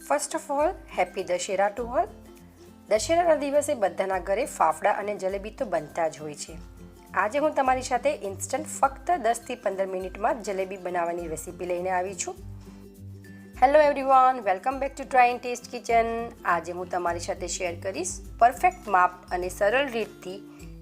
First of all happy Dussehra to all. દશેરાના દિવસે બધાના ઘરે ફાફડા અને જલેબી તો બનતા જ હોય છે. આજે હું તમારી સાથે ઇન્સ્ટન્ટ ફક્ત 10 થી 15 મિનિટમાં જલેબી બનાવવાની રેસીપી લઈને આવી છું. Hello everyone, welcome back to try and taste kitchen. આજે હું તમારી સાથે શેર કરીશ પરફેક્ટ માપ અને સરળ રીતથી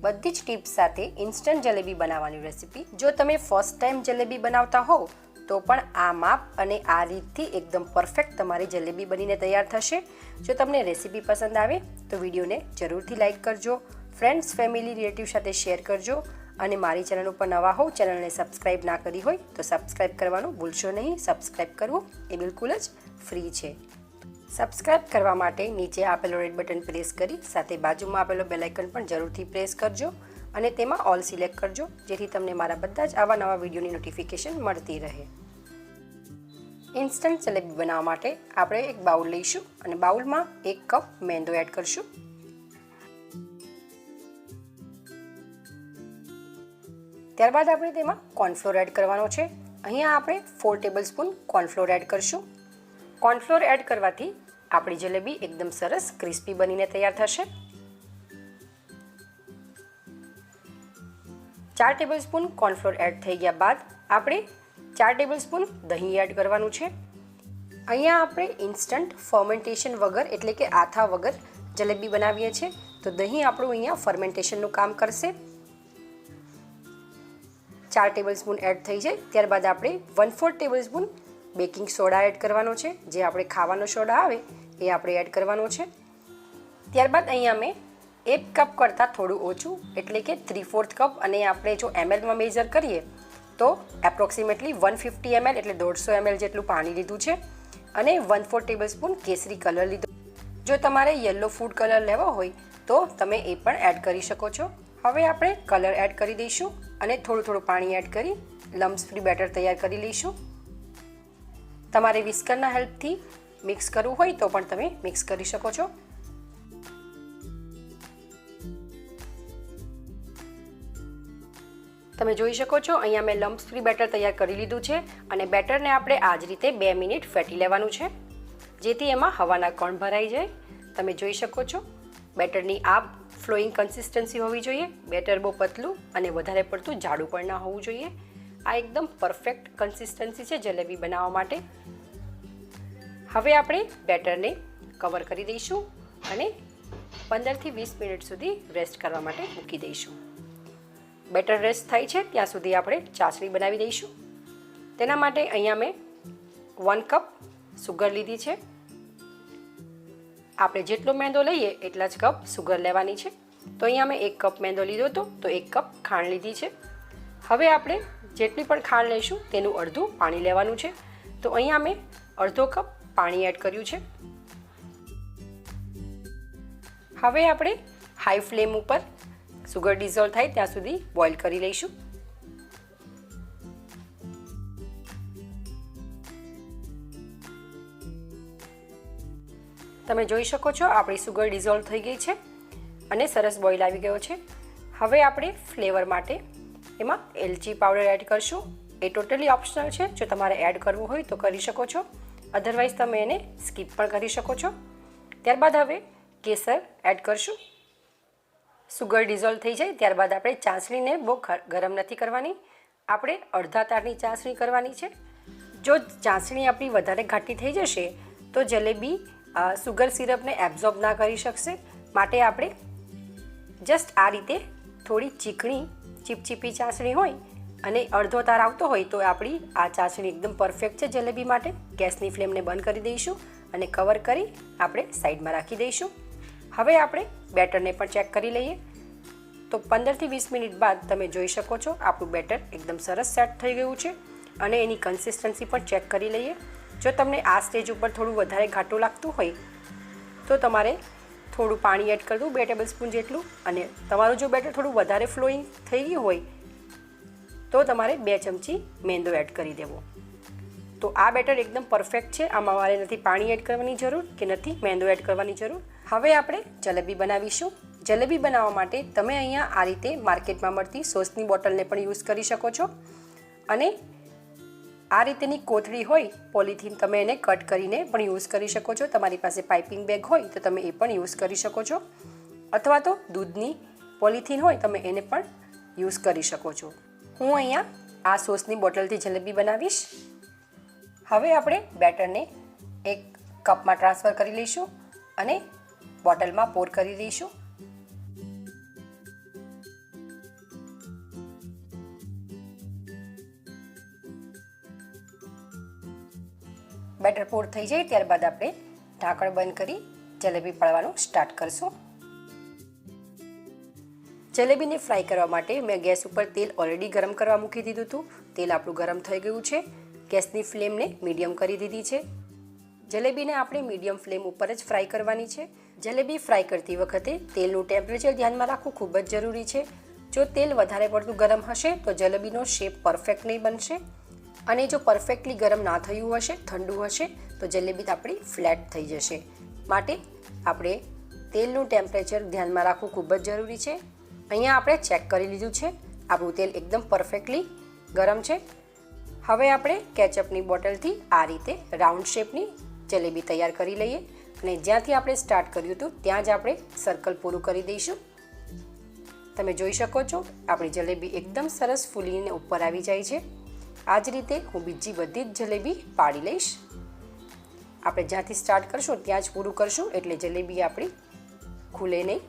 બધી જ ટિપ્સ સાથે ઇન્સ્ટન્ટ જલેબી બનાવવાની રેસીપી. જો તમે ફર્સ્ટ ટાઈમ જલેબી બનાવતા હોવ તો પણ આ માપ અને આ રીતથી એકદમ પરફેક્ટ તમારી જલેબી બનીને તૈયાર થશે. જો તમને રેસીપી પસંદ આવે તો વિડીયોને જરૂરથી લાઇક કરજો, ફ્રેન્ડ્સ, ફેમિલી, રિલેટિવ સાથે શેર કરજો અને મારી ચેનલ ઉપર નવા હોવ, ચેનલને સબસ્ક્રાઈબ ના કરી હોય તો સબસ્ક્રાઈબ કરવાનું ભૂલશો નહીં. સબસ્ક્રાઈબ કરવું એ બિલકુલ જ ફ્રી છે. સબસ્ક્રાઈબ કરવા માટે નીચે આપેલો રેડ બટન પ્રેસ કરી સાથે બાજુમાં આપેલો બેલ આઇકન પણ જરૂરથી પ્રેસ કરજો અને તેમાં ઓલ સિલેક્ટ કરજો, જેથી તમને મારા બધા જ આવા નવા વિડીયોની નોટિફિકેશન મળતી રહે. ઇન્સ્ટન્ટ જલેબી બનાવવા માટે આપણે એક બાઉલ લઈશું અને બાઉલમાં 1 કપ મેંદો એડ કરશું. ત્યારબાદ આપણે તેમાં કોર્નફ્લોર એડ કરવાનો છે. અહીંયા આપણે 4 ટેબલસ્પૂન કોર્નફ્લોર એડ કરશું. કોર્નફ્લોર એડ કરવાથી આપણી જલેબી એકદમ સરસ ક્રિસ્પી બનીને તૈયાર થશે. 4 ટેબલસ્પૂન કોર્નફ્લોર એડ થઈ ગયા બાદ આપણે 4 ટેબલસ્પૂન દહીં એડ કરવાનું છે. અહીંયા આપણે ઇન્સ્ટન્ટ ફર્મેન્ટેશન વગર એટલે કે આથા વગર જલેબી બનાવીએ છીએ, તો દહીં આપણું અહીંયા ફર્મેન્ટેશનનું કામ કરશે. 4 ટેબલસ્પૂન એડ થઈ જાય ત્યારબાદ આપણે 1/4 ટેબલસ્પૂન બેકિંગ સોડા એડ કરવાનો છે. જે આપણે ખાવાનો સોડા આવે એ આપણે એડ કરવાનો છે. ત્યારબાદ અહીંયા મેં 1 કપ કરતાં થોડું ઓછું એટલે કે 3/4 કપ, અને આપણે જો એમએલમાં મેઝર કરીએ તો એપ્રોક્સિમેટલી 150 ml એટલે 150 ml જેટલું પાણી લીધું છે અને 1/4 ટેબલસ્પૂન કેસરી કલર લીધો. જો તમારે યલો ફૂડ કલર લેવો હોય તો તમે એ પણ એડ કરી શકો છો. હવે આપણે કલર એડ કરી દઈશું અને થોડું પાણી એડ કરી લમ્સ ફ્રી બેટર તૈયાર કરી લઈશું. તમારે વિસ્કરના હેલ્પથી મિક્સ કરવું હોય તો પણ તમે મિક્સ કરી શકો છો. તમે જોઈ શકો છો અહીંયા મેં લમ્સ ફ્રી બેટર તૈયાર કરી લીધું છે અને બેટરને આપણે આ જ રીતે 2 મિનિટ ફેટી લેવાનું છે, જેથી એમાં હવાના કણ ભરાઈ જાય. તમે જોઈ શકો છો બેટરની આ ફ્લોઈંગ કન્સિસ્ટન્સી હોવી જોઈએ. બેટર બહુ પતલું અને વધારે પડતું જાડું પણ ના હોવું જોઈએ. આ એકદમ પરફેક્ટ કન્સિસ્ટન્સી છે જલેબી બનાવવા માટે. હવે આપણે બેટરને કવર કરી દઈશું અને 15 થી 20 મિનિટ સુધી રેસ્ટ કરવા માટે મૂકી દઈશું. બેટર રેસ્ટ થાય છે ત્યાં સુધી આપણે ચાસણી બનાવી દઈશું. તેના માટે અહીંયા મેં 1 કપ સુગર લીધી છે. આપણે જેટલો મેંદો લઈએ એટલા જ કપ સુગર લેવાની છે. તો અહીંયા મેં 1 કપ મેંદો લીધો હતો તો 1 કપ ખાંડ લીધી છે. હવે આપણે જેટલી પણ ખાંડ લઈશું તેનું અડધું પાણી લેવાનું છે. તો અહીંયા મેં અડધો કપ પાણી એડ કર્યું છે. હવે આપણે હાઈ ફ્લેમ ઉપર સુગર ડિઝોલ્વ થાય ત્યાં સુધી બોઇલ કરી લઈશું. તમે જોઈ શકો છો આપણી સુગર ડિઝોલ્વ થઈ ગઈ છે અને સરસ બોઇલ આવી ગયો છે. હવે આપણે ફ્લેવર માટે એમાં એલચી પાવડર એડ કરશું. એ ટોટલી ઓપ્શનલ છે. જો તમારે એડ કરવું હોય તો કરી શકો છો, અધરવાઇઝ તમે એને સ્કીપ પણ કરી શકો છો. ત્યારબાદ હવે કેસર એડ કરશું. સુગર ડિઝોલ્વ થઈ જાય ત્યારબાદ આપણે ચાસણીને બહુ ગરમ નથી કરવાની, આપણે અડધા તારની ચાસણી કરવાની છે. જો ચાસણી આપણી વધારે ઘાટી થઈ જશે તો જલેબી સુગર સિરપને એબ્ઝોર્બ ના કરી શકશે. માટે આપણે જસ્ટ આ રીતે થોડી ચીકણી ચીપચીપી ચાસણી હોય અને અડધો તાર આવતો હોય તો આપણી આ ચાસણી એકદમ પરફેક્ટ છે જલેબી માટે. ગેસની ફ્લેમને બંધ કરી દઈશું અને કવર કરી આપણે સાઈડમાં રાખી દઈશું. હવે આપણે બેટરને પણ ચેક કરી લઈએ. તો 15 થી 20 મિનિટ બાદ તમે જોઈ શકો છો આપણું બેટર એકદમ સરસ સેટ થઈ ગયું છે અને એની કન્સિસ્ટન્સી પણ ચેક કરી લઈએ. જો તમને આ સ્ટેજ ઉપર થોડું વધારે ઘાટું લાગતું હોય તો તમારે થોડું પાણી એડ કરવું, 2 ટેબલસ્પૂન જેટલું. અને તમારું જો બેટર થોડું વધારે ફ્લોઈંગ થઈ ગયું હોય તો તમારે 2 ચમચી મેંદો એડ કરી દેવો. તો આ બેટર એકદમ પરફેક્ટ છે. આમાં મારે નથી પાણી એડ કરવાની જરૂર કે નથી મેંદો એડ કરવાની જરૂર. હવે આપણે જલેબી બનાવીશું. જલેબી બનાવવા માટે તમે અહીંયા આ રીતે માર્કેટમાં મળતી સોસની બોટલને પણ યુઝ કરી શકો છો અને આ રીતેની કોથળી હોય પોલિથીન તમે એને કટ કરીને પણ યુઝ કરી શકો છો. તમારી પાસે પાઇપિંગ બેગ હોય તો તમે એ પણ યુઝ કરી શકો છો, અથવા તો દૂધની પોલિથીન હોય તમે એને પણ યુઝ કરી શકો છો. હું અહીંયા આ સોસની બોટલથી જલેબી બનાવીશ. હવે આપણે બેટરને એક કપમાં ટ્રાન્સફર કરી લઈશું અને બોટલમાં પોર કરી દઈશું. બેટર પોર થઈ જાય ત્યારબાદ આપણે ઢાંકણ બંધ કરી જલેબી પાડવાનું સ્ટાર્ટ કરશું. જલેબીને ફ્રાય કરવા માટે મેં ગેસ ઉપર તેલ ઓલરેડી ગરમ કરવા મૂકી દીધું હતું. તેલ આપણું ગરમ થઈ ગયું છે. ગેસની ફ્લેમને મીડિયમ કરી દીધી છે. જલેબીને આપણે મીડિયમ ફ્લેમ ઉપર જ ફ્રાય કરવાની છે. જલેબી ફ્રાય કરતી વખતે તેલનું ટેમ્પરેચર ધ્યાનમાં રાખવું ખૂબ જ જરૂરી છે. જો તેલ વધારે પડતું ગરમ હશે તો જલેબીનો શેપ પરફેક્ટ નહીં બનશે, અને જો પરફેક્ટલી ગરમ ના થયું હશે, ઠંડુ હશે, તો જલેબી આપણી ફ્લેટ થઈ જશે. માટે આપણે તેલનું ટેમ્પરેચર ધ્યાનમાં રાખવું ખૂબ જ જરૂરી છે. અહીંયા આપણે ચેક કરી લીધું છે, આપણું તેલ એકદમ પરફેક્ટલી ગરમ છે. હવે આપણે કેચઅપની બોટલથી આ રીતે રાઉન્ડ શેપની જલેબી તૈયાર કરી લઈએ અને જ્યાંથી આપણે સ્ટાર્ટ કર્યું હતું ત્યાં જ આપણે સર્કલ પૂરું કરી દઈશું. તમે જોઈ શકો છો આપણી જલેબી એકદમ સરસ ફૂલીને ઉપર આવી જાય છે. આ જ રીતે હું બીજી બધી જ જલેબી પાડી લઈશ. આપણે જ્યાંથી સ્ટાર્ટ કરશું ત્યાં જ પૂરું કરશું એટલે જલેબી આપણી ખુલે નહીં.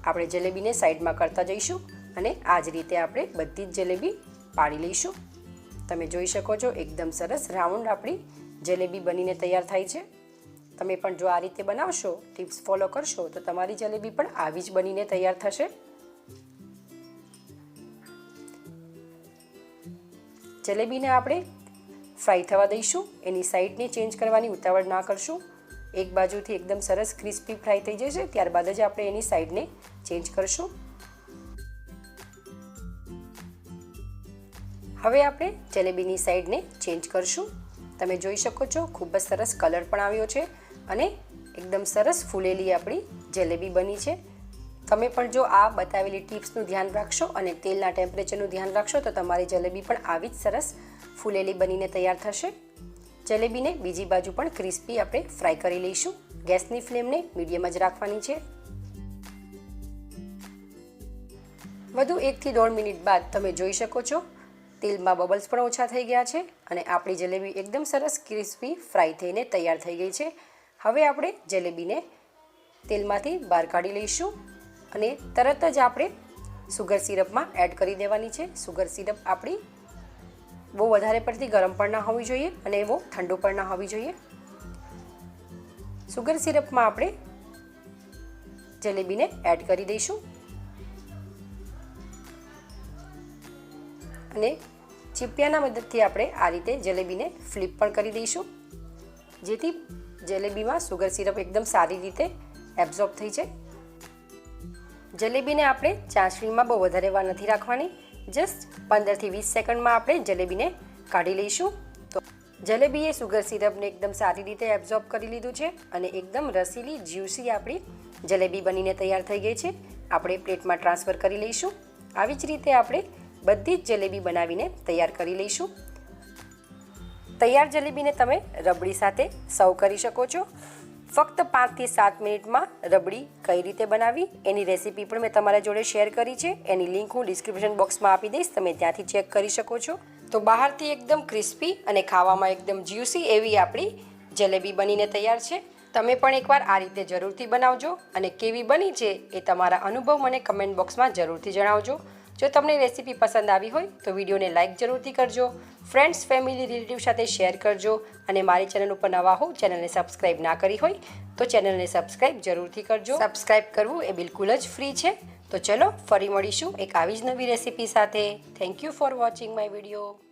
આપણે જલેબીને સાઈડમાં કરતા જઈશું અને આ જ રીતે આપણે બધી જ જલેબી પાડી લઈશું. તમે જોઈ શકો છો એકદમ સરસ રાઉન્ડ આપણી જલેબી બનીને તૈયાર થાય છે. તમે પણ જો આ રીતે બનાવશો, ટિપ્સ ફોલો કરશો તો તમારી જલેબી પણ આવી જ બનીને તૈયાર થશે. જલેબીને આપણે ફ્રાય થવા દઈશું. એની સાઈડને ચેન્જ કરવાની ઉતાવળ ના કરશું. એક બાજુથી એકદમ સરસ ક્રિસ્પી ફ્રાય થઈ જશે ત્યારબાદ જ આપણે એની સાઈડને ચેન્જ કરશું. હવે આપણે જલેબીની સાઈડને ચેન્જ કરશું. તમે જોઈ શકો છો ખૂબ જ સરસ કલર પણ આવ્યો છે અને એકદમ સરસ ફૂલેલી આપણી જલેબી બની છે. તમે પણ જો આ બતાવેલી ટિપ્સનું ધ્યાન રાખશો અને તેલના ટેમ્પરેચરનું ધ્યાન રાખશો તો તમારી જલેબી પણ આવી જ સરસ ફૂલેલી બનીને તૈયાર થશે. જલેબીને બીજી બાજુ પણ ક્રિસ્પી આપણે ફ્રાય કરી લઈશું. ગેસની ફ્લેમને મીડિયમ જ રાખવાની છે. વધુ 1 થી 1.5 મિનિટ બાદ તમે જોઈ શકો છો તેલમાં બબલ્સ પણ ઓછા થઈ ગયા છે અને આપણી જલેબી એકદમ સરસ ક્રિસ્પી ફ્રાય થઈને તૈયાર થઈ ગઈ છે. હવે આપણે જલેબીને તેલમાંથી બહાર કાઢી લઈશું અને તરત જ આપણે સુગર સિરપમાં એડ કરી દેવાની છે. સુગર સિરપ આપણી બહુ વધારે પડતી ગરમ પણ ના હોવી જોઈએ અને બહુ ઠંડુ પણ ના હોવી જોઈએ. સુગર સિરપમાં આપણે જલેબીને એડ કરી દઈશું અને ચીપિયાના મદદથી આપણે આ રીતે જલેબીને ફ્લિપ પણ કરી દઈશું જેથી જલેબીમાં સુગર સિરપ એકદમ સારી રીતે એબ્ઝોર્બ થઈ જાય. જલેબીને આપણે ચાસણીમાં બહુ વધારે વાર નથી રાખવાની. જસ્ટ 15 થી 20 સેકન્ડમાં આપણે જલેબીને કાઢી લઈશું. તો જલેબીએ સુગર સિરપને એકદમ સારી રીતે એબ્ઝોર્બ કરી લીધું છે અને એકદમ રસીલી જ્યુસી આપણી જલેબી બનીને તૈયાર થઈ ગઈ છે. આપણે પ્લેટમાં ટ્રાન્સફર કરી લઈશું. આવી જ રીતે આપણે બધી જ જલેબી બનાવીને તૈયાર કરી લઈશું. તૈયાર જલેબીને તમે રબડી સાથે સર્વ કરી શકો છો. ફક્ત 5 થી 7 મિનિટમાં રબડી કઈ રીતે બનાવી એની રેસીપી પણ મેં તમારા જોડે શેર કરી છે. એની લિંક હું ડિસ્ક્રિપ્શન બોક્સમાં આપી દઈશ, તમે ત્યાંથી ચેક કરી શકો છો. તો બહારથી એકદમ ક્રિસ્પી અને ખાવામાં એકદમ જ્યુસી એવી આપણી જલેબી બનીને તૈયાર છે. તમે પણ એકવાર આ રીતે જરૂરથી બનાવજો અને કેવી બની છે એ તમારા અનુભવ મને કમેન્ટ બોક્સમાં જરૂરથી જણાવજો. જો તમને રેસીપી પસંદ આવી હોય તો વિડીયોને લાઇક જરૂરથી કરજો, ફ્રેન્ડ્સ, ફેમિલી, રિલેટિવ સાથે શેર કરજો અને મારી ચેનલ ઉપર નવા હો, ચેનલને સબસ્ક્રાઈબ ના કરી હોય તો ચેનલને સબસ્ક્રાઈબ જરૂરથી કરજો. સબસ્ક્રાઈબ કરવું એ બિલકુલ જ ફ્રી છે. તો ચલો ફરી મળીશું એક આવી જ નવી રેસીપી સાથે. Thank you for watching my video.